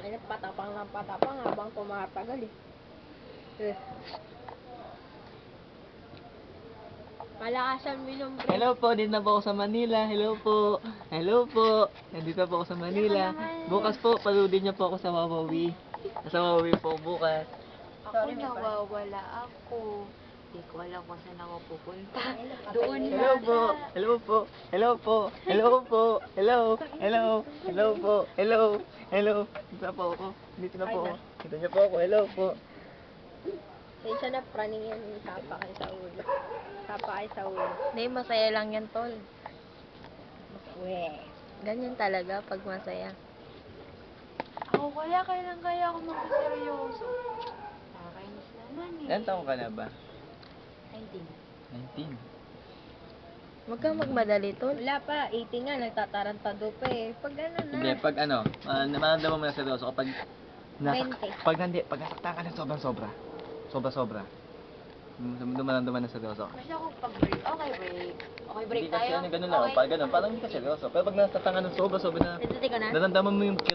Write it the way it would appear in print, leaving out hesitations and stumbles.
Putang ina, patapang lang patapang habang tumatagal eh. Malakasan mo yung break. Hello po, dito na po ako sa Manila. Hello po. Hello po. Nandito po ako sa Manila. Bukas po, paludin niyo po ako sa Wawawi. Sa Wawawi po bukas. Sorry, may Nawawala ako. Hindi ko alam kung saan ako pupunta. Doon Hello po. Hello po. Hello po. Hello po. Hello. Hello. Hello po. Hello. Hello. Dito na po ako. Dito na po ako. Dito niyo po ako. Hello po. Isa na praning yan, tapa kayo sa ulo. Tapa kayo sa ulo. Hindi, masaya lang yan, tol. Weh. Ganyan talaga pag masaya. Ako kaya ako magseryoso. Nakakainis naman eh. Ilan taong ka na ba? 19. 19. Huwag kang magmadali, tol. Wala pa, 18 nga, nagtatarantado pa eh. Pag ano na. Hindi, pag ano, namaramdaman mo na seryoso kapag 20. pag nasaktan ka na sobra-sobra. Sobra-sobra. Dumaramdaman na seryoso. Basta ako pag-break. Okay, break. Okay, break Hindi kasi tayo. ano, ganun lang. Pag ganun, parang hindi ka seryoso. Pero pag nasaktan ka ng sobra-sobra na, Nagtati ko na? naramdaman mo yung